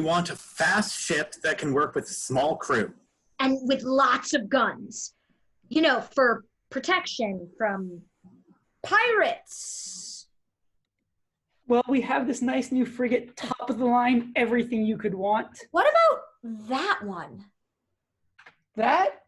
want a fast ship that can work with a small crew. And with lots of guns. You know, for protection from pirates. Well, we have this nice new frigate, top of the line, everything you could want. What about that one? That?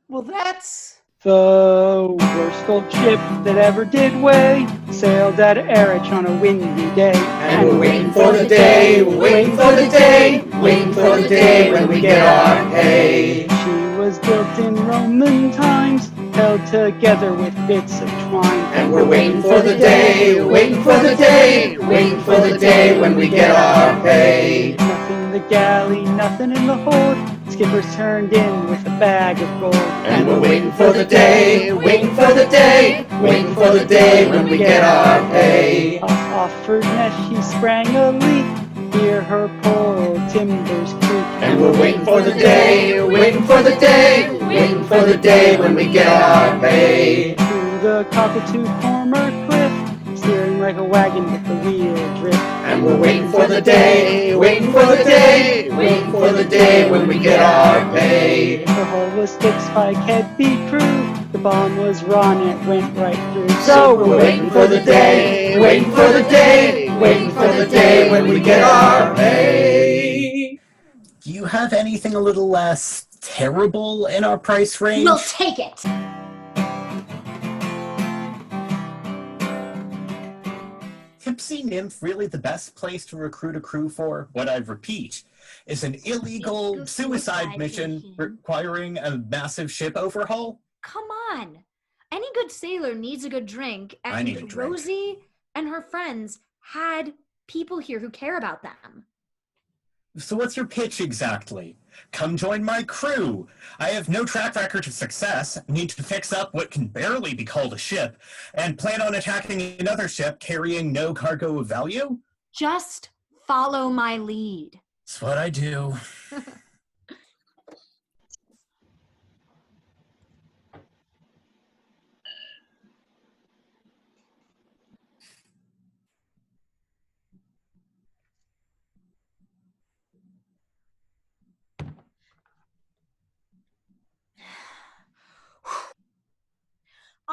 Well, that's... The worst old ship that ever did weigh sailed out of Erich on a windy day. And we're waiting for the day, we're waiting for the day, waiting for the day when we get our pay. She was built in Roman times, held together with bits of twine. And we're waiting for the day, waiting for the day, waiting for the day when we get our pay. Nothing in the galley, nothing in the hold. Skippers turned in with a bag of gold. And we're waiting for the day, waiting for the day, waiting for the day when we get our pay. Off her nest she sprang a leak, hear her poor old timbers creak. And we're waiting for the day, waiting for the day, waiting for the day when we get our pay. Through the cockatoo former cliff, steering like a wagon with the wheel drift. And we're waiting for the day, waiting for the day, waiting for the day when we get our pay. The hull was fixed by Kedby crew, the bomb was raw and it went right through. So we're waiting for the day, waiting for the day, waiting for the day when we get our pay. Do you have anything a little less terrible in our price range? We'll take it. Tipsy Nymph really the best place to recruit a crew for? What I repeat is an illegal suicide mission requiring a massive ship overhaul? Come on. Any good sailor needs a good drink, and I need a drink. Rosie and her friends had people here who care about them. So what's your pitch exactly? Come join my crew. I have no track record of success, need to fix up what can barely be called a ship, and plan on attacking another ship carrying no cargo of value? Just follow my lead. That's what I do.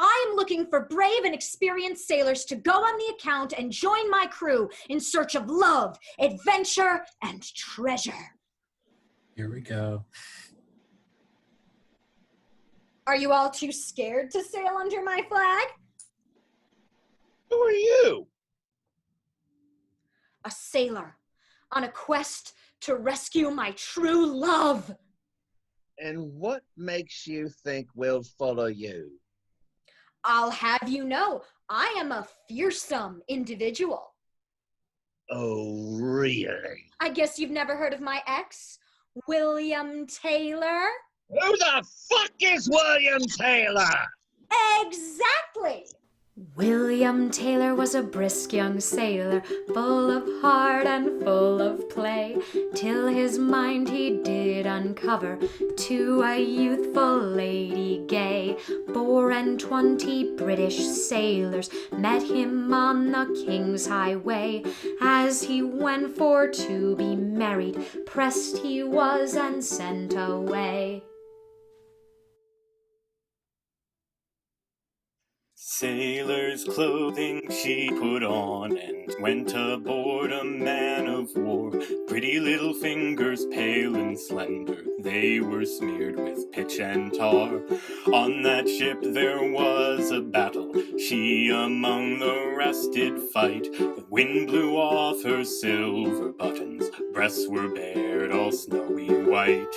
I'm looking for brave and experienced sailors to go on the account and join my crew in search of love, adventure, and treasure. Here we go. Are you all too scared to sail under my flag? Who are you? A sailor on a quest to rescue my true love. And what makes you think we'll follow you? I'll have you know, I am a fearsome individual. Oh, really? I guess you've never heard of my ex, William Taylor? Who the fuck is William Taylor? Exactly! William Taylor was a brisk young sailor, full of heart and full of play, till his mind he did uncover to a youthful lady gay. 24 British sailors met him on the King's Highway. As he went for to be married, pressed he was and sent away. Sailor's clothing she put on and went aboard a man of war. Pretty little fingers, pale and slender, they were smeared with pitch and tar. On that ship there was a battle, she among the rest did fight. The wind blew off her silver buttons, breasts were bared all snowy white.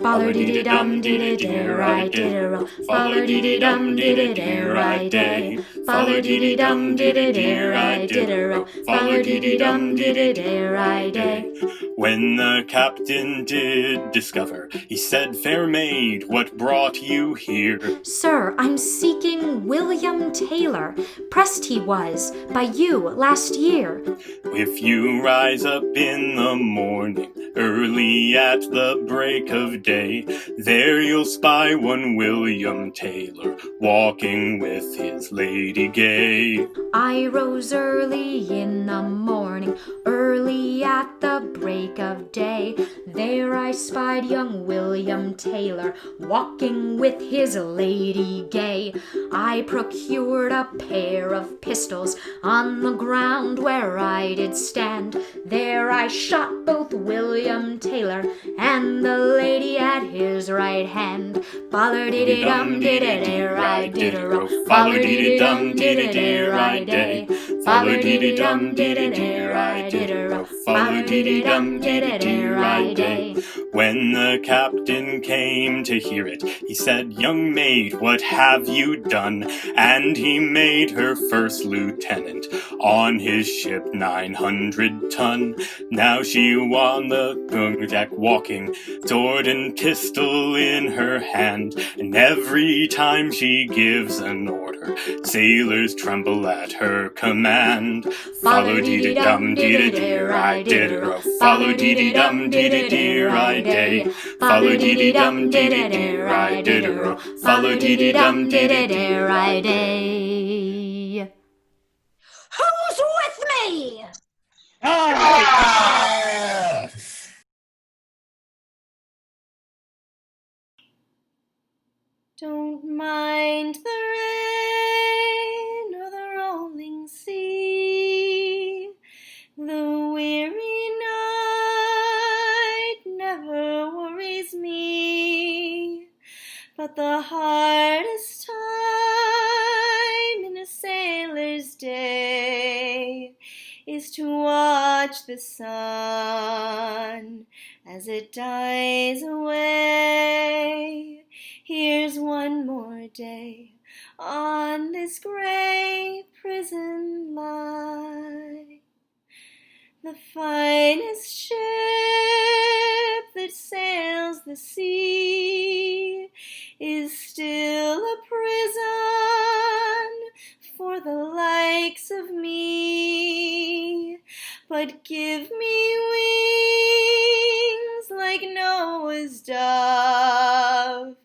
Follow-dee-dee-dum-dee-dee-dee-right-dee-dee-ro. Follow-dee-dee-dum-dee-dee-dee-right-day. Follow-dee-dee-dum-dee-dee-dee-right-dee-dee-ro. Follow-dee-dee-dum-dee-dee-dee-right-day. When the captain did discover, he said, "Fair maid, what brought you here?" Sir, I'm seeking William Taylor. Pressed he was by you last year. If you rise up in the morning, early at the break of day, there you'll spy one William Taylor, walking with his lady lady gay. I rose early in the morning, early at the break of day. There I spied young William Taylor, walking with his lady gay. I procured a pair of pistols on the ground where I did stand. There I shot both William Taylor and the lady at his right hand. Follow-dee-dee-dum, dee-dee-dee-ri-dee-dee-ro, follow-dee-dee-dum, dee-dee-dee-ri-day, follow-dee-dee-dum, dee-dee-dee-ri-dee-dee-ro, follow-dee-dee-dum, dee-dee-dee-ri-day. When the captain came to hear it, he said, "Young maid, what have you done?" And he made her first lieutenant on his ship 900 ton. Now she on the deck walking, sword and pistol in her hand, and every time she gives an order, sailors tremble at her command. Follow-dee-dee-dum, dee-dee-dee-ri-dee-dee-ro, follow-dee-dee-dum, dee-dee-dee-ri-day, follow-dee-dee-dum, dee-dee-dee-ri-dee-dee-ro, follow-dee-dee-dum, dee-dee-dee-ri-day. Who's with me? Don't mind the rain or the rolling sea. The weary night never worries me. But the hardest time in a sailor's day is to watch the sun as it dies away. Here's one more day on this gray prison line. The finest ship that sails the sea is still a prison for the likes of me. But give me wings like Noah's dove,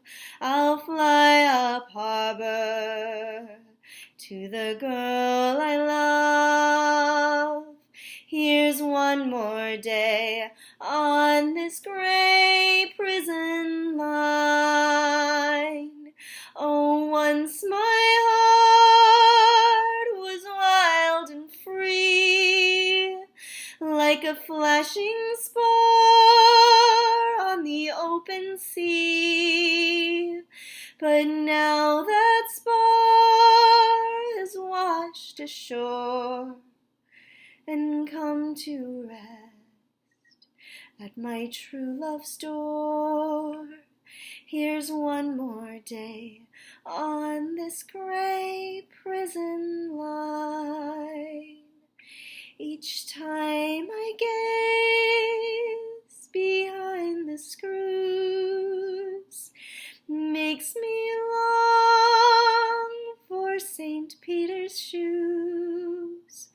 I'll fly up harbor to the girl I love. Here's one more day on this gray prison line. Oh, once my heart was wild and free, like a flashing spar on the open sea. But now that spar has washed ashore and come to rest at my true love's door. Here's one more day on this gray prison line. Each time I gaze behind the screws, makes me long for St. Peter's shoes.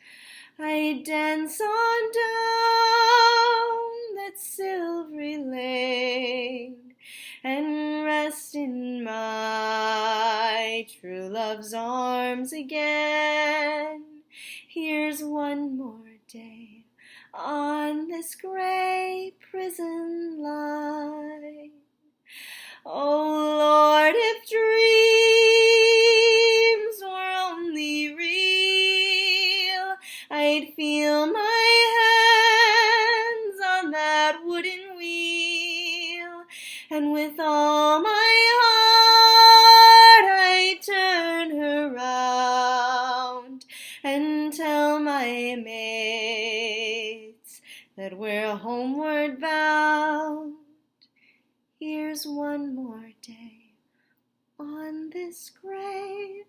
I dance on down that silvery lane and rest in my true love's arms again. Here's one more day on this gray prison line. Oh Lord, if dreams were only real, I'd feel my hands on that wooden wheel, and with all my heart I'd turn her round and tell my mates that we're homeward bound. Here's one more day on this gray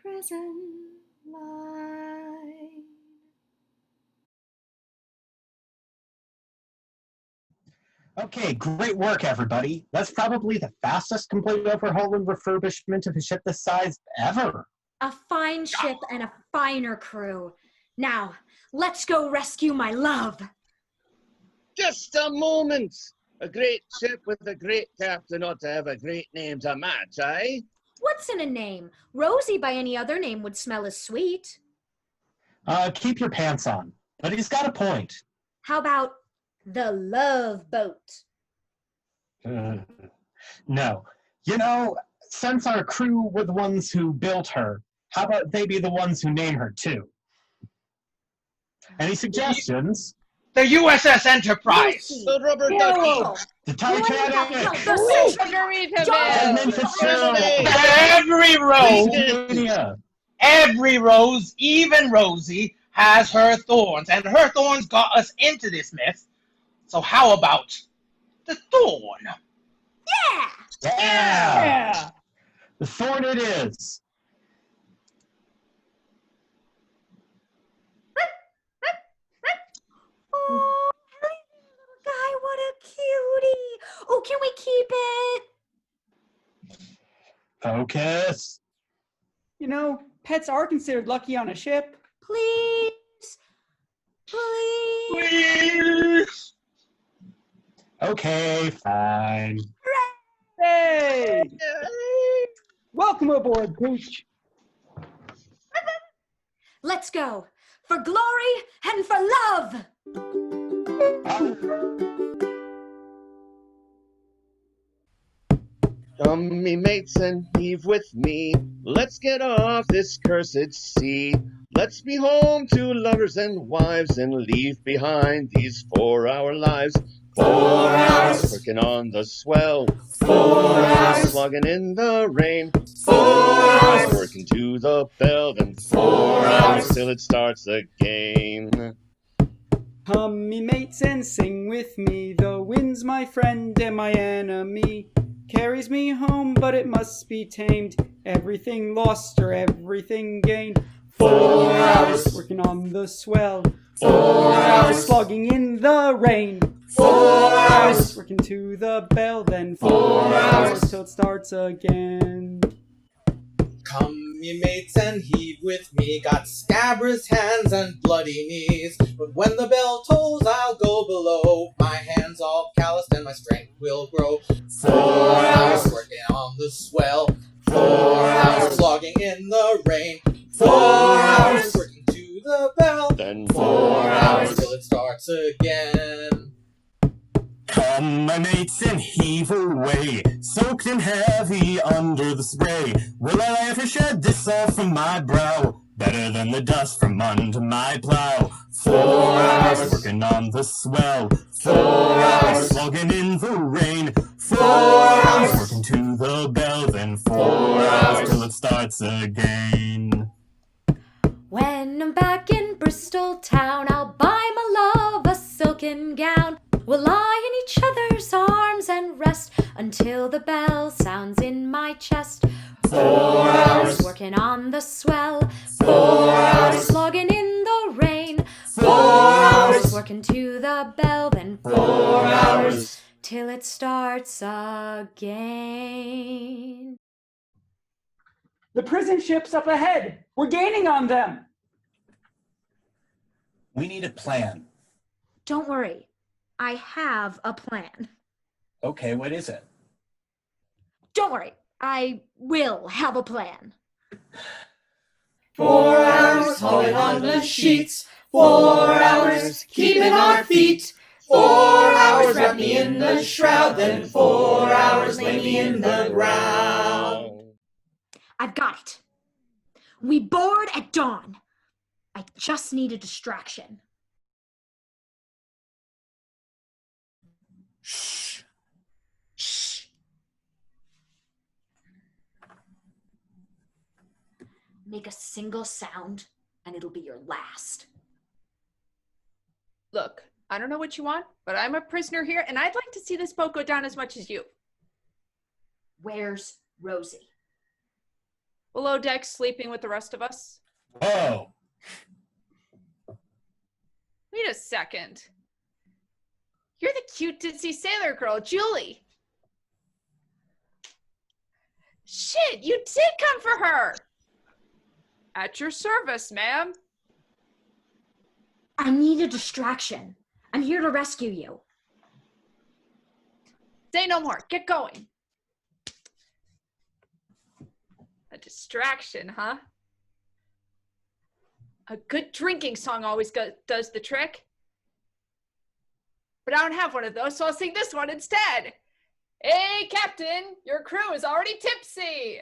prison line. Okay, great work, everybody. That's probably the fastest complete overhaul and refurbishment of a ship this size ever. A fine ship and a finer crew. Now, let's go rescue my love. Just a moment. A great ship with a great captain ought to have a great name to match, eh? What's in a name? Rosie by any other name would smell as sweet. Keep your pants on. But he's got a point. How about the Love Boat? No. Since our crew were the ones who built her, how about they be the ones who name her too? Any suggestions? The USS Enterprise. The rubber ducky. The Titanic! Every rose, even Rosie, has her thorns, and her thorns got us into this mess. So how about the thorn? Yeah! The thorn it is. Oh, little guy, what a cutie. Oh, can we keep it? Focus. Pets are considered lucky on a ship. Please. Please. Okay, fine. Hey! Welcome aboard, Pooch. Let's go. For glory and for love. Come, me mates, and heave with me. Let's get off this cursed sea. Let's be home to lovers and wives and leave behind these 4-hour lives. 4 hours working on the swell. 4 hours slogging in the rain. 4 hours working to the bell. Then 4 hours till it starts again. Come, me mates, and sing with me. The wind's my friend and my enemy. Carries me home, but it must be tamed. Everything lost or everything gained. 4 hours working on the swell. 4 hours slogging in the rain. 4 hours working to the bell. Then 4 hours till it starts again. Come, ye mates, and heave with me. Got scabrous hands and bloody knees. But when the bell tolls, I'll go below. My hands all calloused and my strength will grow. 4 hours working on the swell. 4 hours slogging in the rain. 4 hours working to the bell. Then 4 hours till it starts again. Come, my mates, and heave away, soaked and heavy under the spray. Will I ever shed this all from my brow? Better than the dust from under my plow. 4 hours working on the swell. 4 hours slogging in the rain. 4 hours working to the bell. Then 4 hours till it starts again. When I'm back in Bristol town, I'll buy my love a silken gown. We'll lie in each other's arms and rest until the bell sounds in my chest. 4 hours working on the swell. 4 hours slogging in the rain. 4 hours working to the bell. Then 4 hours till it starts again. The prison ship's up ahead. We're gaining on them. We need a plan. Don't worry. I have a plan. Okay, what is it? Don't worry. I will have a plan. 4 hours hauling on the sheets. 4 hours keeping our feet. 4 hours wrap me in the shroud. Then 4 hours lay me in the ground. I've got it. We board at dawn. I just need a distraction. Shh. Shh. Make a single sound, and it'll be your last. Look, I don't know what you want, but I'm a prisoner here, and I'd like to see this boat go down as much as you. Where's Rosie? Below deck, sleeping with the rest of us. Whoa! Wait a second. You're the cute ditzy sailor girl, Julie. Shit, you did come for her. At your service, ma'am. I need a distraction. I'm here to rescue you. Say no more. Get going. A distraction, huh? A good drinking song always does the trick. But I don't have one of those, so I'll sing this one instead. Hey, Captain, your crew is already tipsy.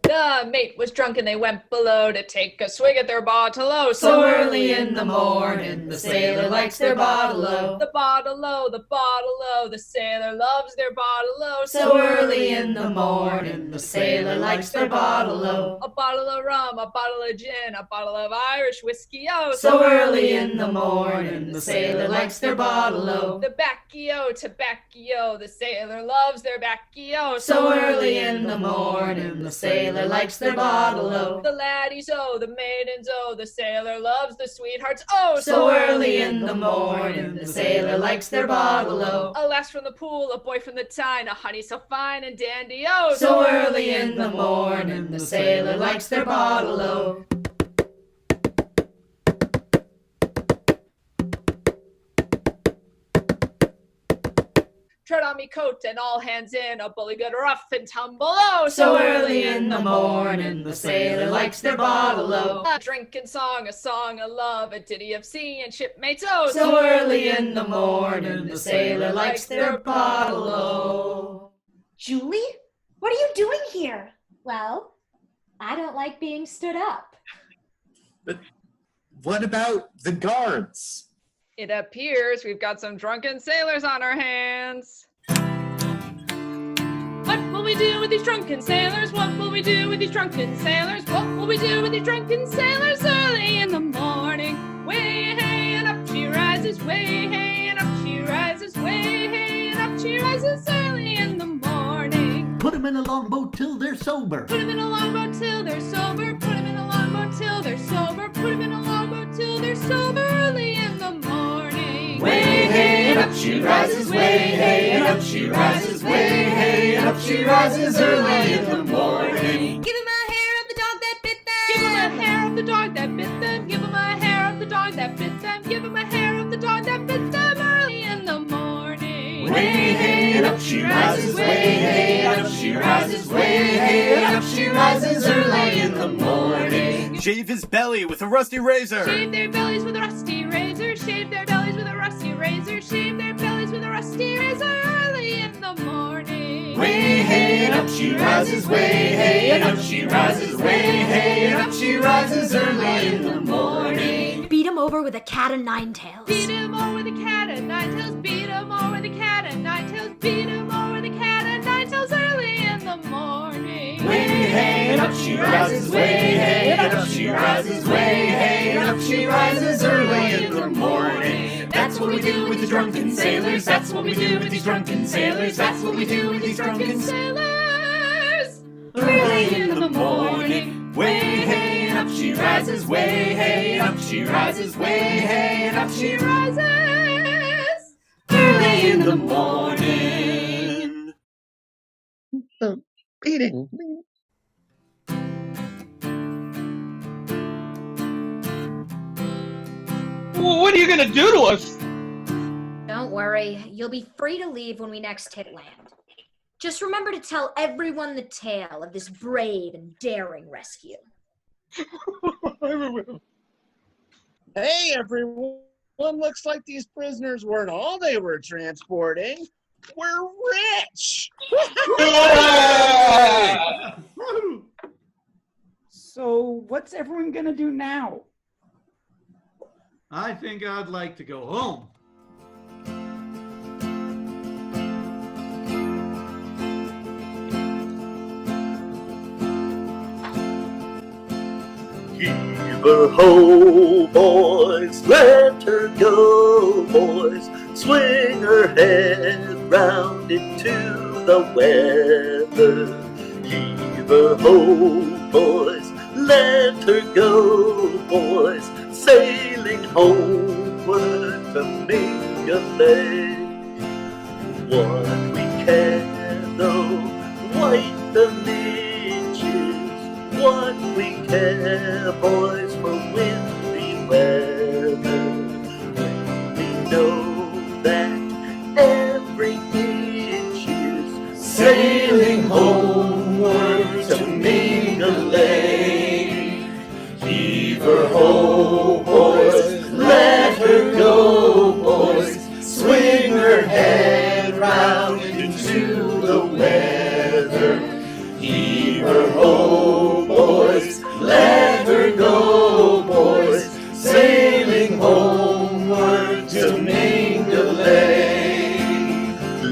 The mate was drunk and they went below to take a swig at their bottle-o. So early in the morning, the sailor likes their bottle-o. The bottle-o, the bottle-o, the sailor loves their bottle-o. So early in the morning, the sailor likes their bottle-o. A bottle of rum, a bottle of gin, a bottle of Irish whiskey-o. So early in the morning, the sailor likes their bottle-o. The baccy-o, tobacco, the sailor loves their baccy-o. So early in the morning, the sailor likes their bottle-o. The laddies-o, the maidens-o, the sailor loves the sweethearts-o. So early in the morning, the sailor likes their bottle-o. A lass from the pool, a boy from the Tyne, a honey so fine and dandy-o. So early in the morning, the sailor likes their bottle-o. Tread on me coat and all hands in, a bully good rough and tumble-o. So early in the morning, the sailor likes their bottle-o. A drinking song, a song of love, a ditty of sea and shipmates-o. So early in the morning, the sailor likes their bottle-o. Julie, what are you doing here? Well, I don't like being stood up. But what about the guards? It appears we've got some drunken sailors on our hands. What will we do with these drunken sailors? What will we do with these drunken sailors? What will we do with these drunken sailors early in the morning? Way hey and up she rises, way hey and up she rises, way hey and up she rises early in the morning. Put them in a longboat till they're sober. Put them in a longboat till they're sober. Put them in a longboat till they're sober. Put them in a longboat till they're sober early in the morning. Way hey and up she rises, way hey and up she rises, way hey and up she rises early in the morning. Give him a hair of the dog that bit them. Give him a hair of the dog that bit them. Give him a hair of the dog that bit them. Give him a hair of the dog that bit them early in the morning. Way hey and up she rises, way hey and up she rises, way hey and up she rises early in the morning. Shave his belly with a rusty razor. Shave their bellies with a rusty razor. Shave their bellies with a rusty razor. Shave their bellies with a rusty razor early in the morning. Way hey and up she rises, way hey and up she rises, way hey and up she rises early in the morning. Beat him over with a cat o' nine tails. Beat him over with a cat o' nine tails. Beat him over with a cat o' nine tails. Beat him over with a cat o' nine tails early in the morning. Way hey and up she rises, way hey and up she rises, way hey and up she rises early in the morning. That's what we do with the drunken sailors. That's what we do with these drunken sailors. That's what we do with these drunken sailors. Early in the morning. Way hey and up she rises, way hey and up she rises, way hey and up she rises. Early in the morning. Eating. What are you gonna do to us? Don't worry, you'll be free to leave when we next hit land. Just remember to tell everyone the tale of this brave and daring rescue. Hey, everyone. Looks like these prisoners weren't all they were transporting. We're rich! So what's everyone gonna do now? I think I'd like to go home. Heave her ho, boys, let her go, boys. Swing her head round into the weather. Heave her ho, boys, let her go, boys. Sailing homeward to make a bay. What we care though, white the midges. What we care, boys, for windy weather. When we know that every inch is sailing homeward to Mingalay. Heave her ho, boys, let her go, boys. Swing her head round into the weather. Heave her ho, boys, let her go, boys. Sailing homeward to Mingalay.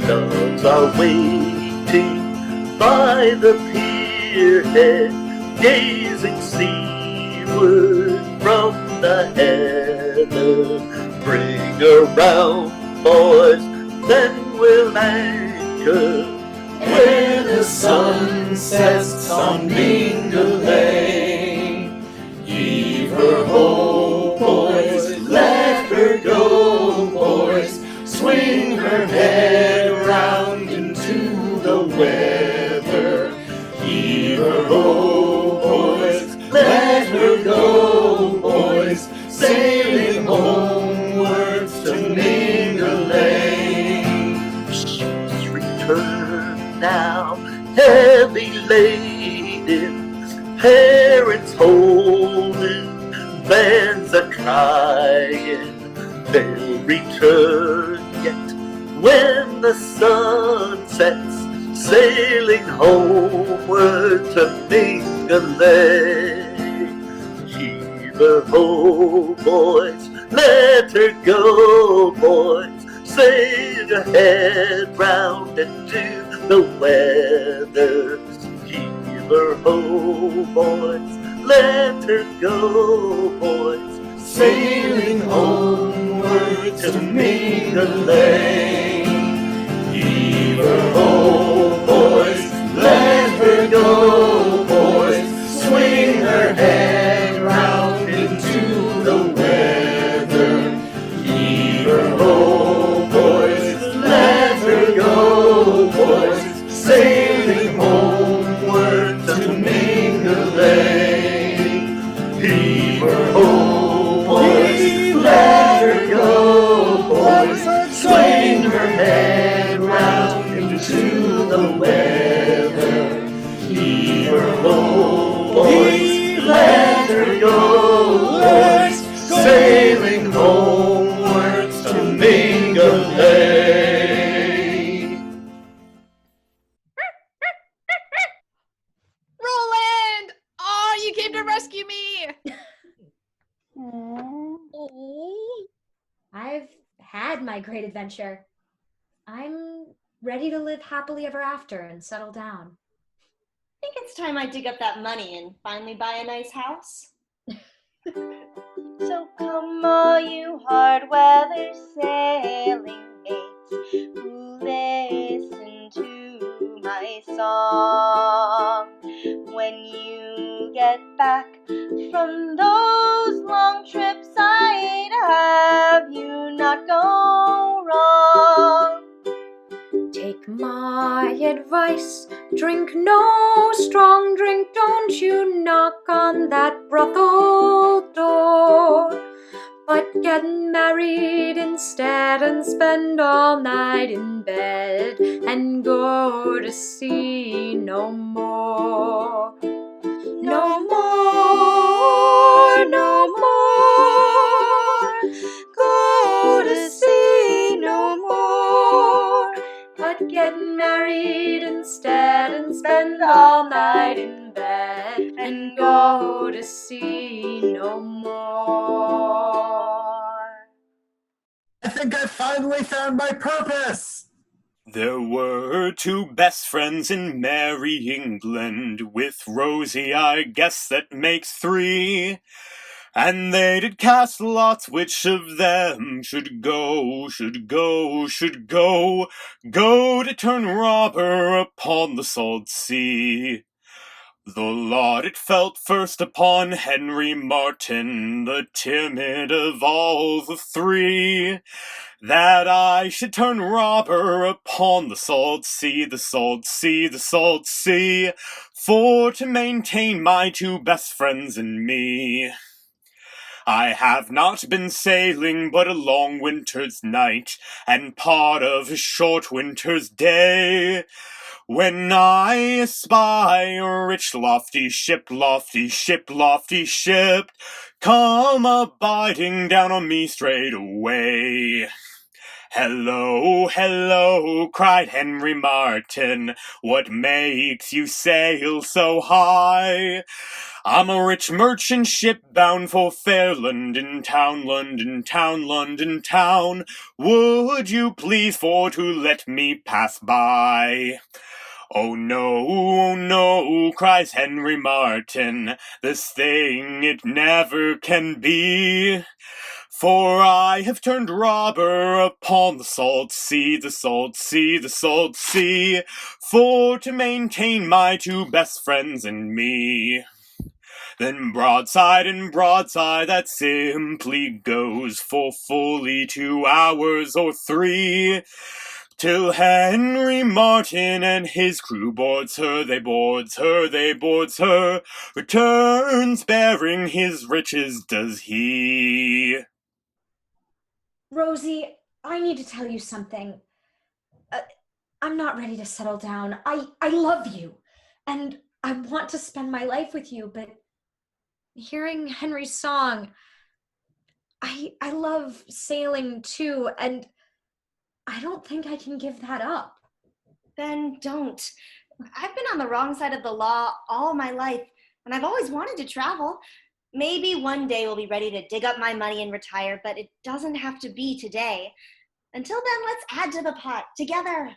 Loves are waiting by the pierhead, gazing seaward from the heather. Bring around, boys, then we'll anchor where the sun sets on Mingalay. Heave her ho, boys, let her go, boys. Swing her head round into the weather. Heave her ho, boys, let her go, boys. Sailing homewards to Mingalay. Ships return now, heavy laden, parents holding, bands a crying. They'll return yet when the sun sets, sailing homeward to Mingalay. Heave her ho, boys, let her go, boys. Sail your head round into the weather. Heave her ho, boys, let her go, boys. Sailing homeward to Mingalay. Heave her ho, boys, let her go, boys. Swing her head round into the weather. Heave her ho, boys, let her go, boys. Sailing homeward to Mingalay. Heave her ho, boys, let her go, boys. Swing her head round into the weather. Heave her ho, boys, let her go, boys. Sailing homewards to Mingalay. Roland! Oh, you came to rescue me! I've had my great adventure. I'm ready to live happily ever after and settle down. I think it's time I dig up that money and finally buy a nice house. So come all you hard weather sailing mates who listen to my song. When you get back from those long trips, I'd have you not go wrong. Take my advice, drink no strong drink, don't you knock on that brothel door. But get married instead and spend all night in bed and go to sea no more. No more, no more, go to sea no more. But get married instead and spend all night in bed and go to sea no more. I think I finally found my purpose! There were two best friends in merry England. With Rosie, I guess that makes three. And they did cast lots which of them should go to turn robber upon the salt sea. The lot it felt first upon Henri Martin, the timid of all the three, that I should turn robber upon the salt sea, the salt sea, the salt sea, for to maintain my two best friends and me. I have not been sailing but a long winter's night, and part of a short winter's day, When I espy a rich lofty ship, come abiding down on me straight away. Hello, hello, cried Henry Martin, what makes you sail so high? I'm a rich merchant ship bound for fair London town, London town, London town. Would you please for to let me pass by? Oh no, cries Henry Martin, this thing it never can be. For I have turned robber upon the salt sea, the salt sea, the salt sea, for to maintain my two best friends and me. Then broadside and broadside that simply goes for fully 2 hours or 3, till Henry Martin and his crew boards her, they boards her, they boards her, returns bearing his riches does he. Rosie, I need to tell you something. I'm not ready to settle down. I love you, and I want to spend my life with you, but hearing Henry's song, I love sailing too, and I don't think I can give that up. Then don't. I've been on the wrong side of the law all my life, and I've always wanted to travel. Maybe one day we'll be ready to dig up my money and retire, but it doesn't have to be today. Until then, let's add to the pot together.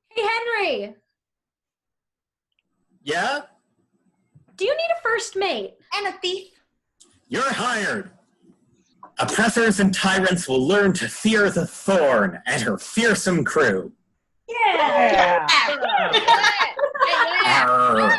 Hey, Henry! Yeah? Do you need a first mate? And a thief? You're hired. Oppressors and tyrants will learn to fear the Thorn and her fearsome crew. Yeah! Arr.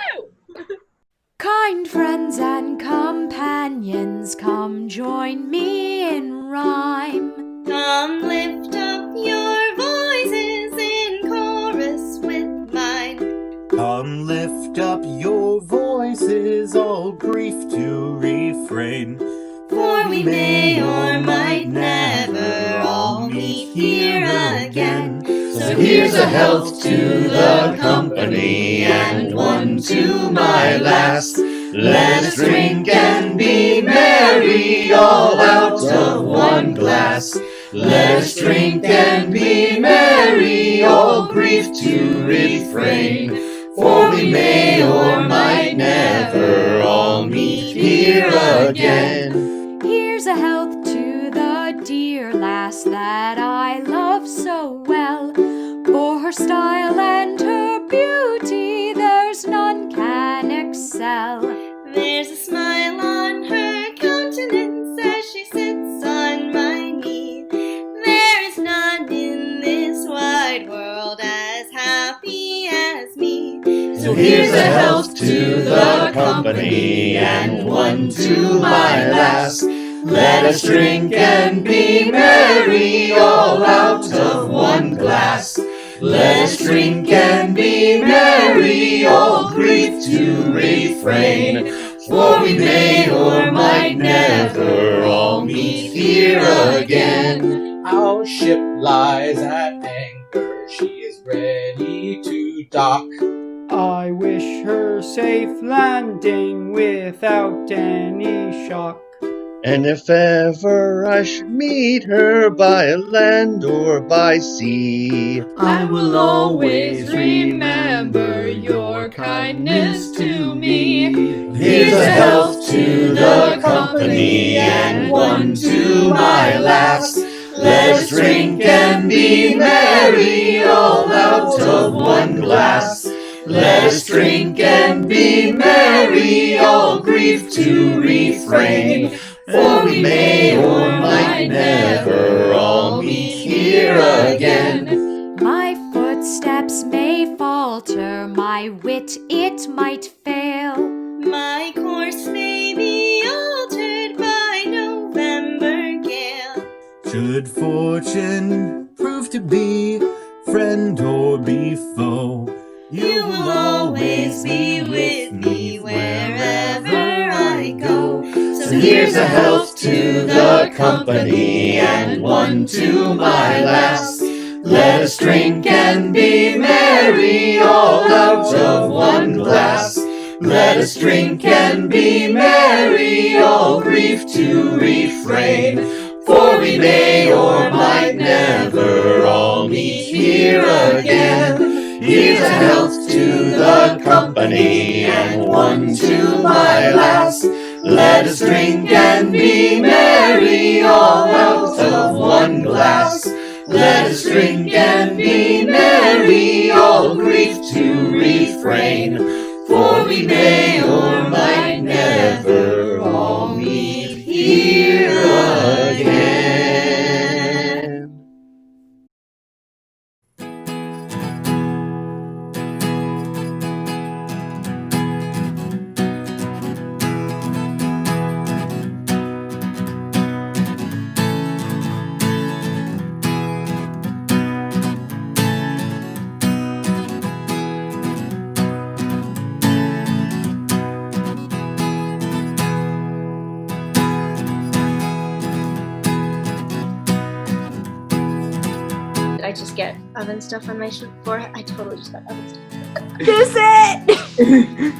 Kind friends and companions, come join me in rhyme. Come lift up your voices in chorus with mine. Come lift up your voices, all grief to refrain. For we may or might never all meet here again. So here's a health to the company and one to my lass. Let us drink and be merry all out of one glass. Let us drink and be merry, all grief to refrain. For we may or might never all meet here again. Here's a health to the dear lass that I love so well. For her style and her beauty, there's none can excel. There's a smile on her countenance as she sits on my knee. There is none in this wide world as happy as me. So here's a health to the company and one to my lass. Let us drink and be merry all out of one glass. Let us drink and be merry, all grief to refrain. For we may or might never all meet here again. Our ship lies at anchor, she is ready to dock. I wish her safe landing without any shock. And if ever I should meet her by land or by sea, I will always remember your kindness to me. here's a health to the company and one to my lass. Let us drink and be merry all out of one glass. Let us drink and be merry, all grief to refrain. For we may or might never all meet here again. My footsteps may falter, my wit it might fail. My course may be altered by November gale. Should fortune prove to be friend or be foe, You will always be with me wherever I go. So here's a health to the company and one to my lass. Let us drink and be merry. merry, all out of one glass. Let us drink and be merry, all grief to refrain. For we may or might never all meet here again. Here's a health to the company and one to my lass. Let us drink and be merry, all out of one glass. Let us drink and be merry, all grief to refrain. For we may or might never all meet here again. Did I just get oven stuff on my forehead? I totally just got oven stuff. Kiss it!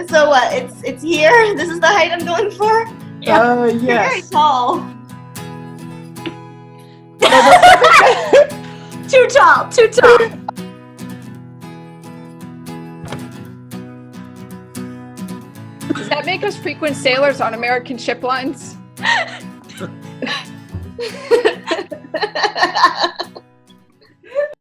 So what? It's here? This is the height I'm going for? You're very Yes. tall. Too tall, too tall. Does that make us frequent sailors on American ship lines?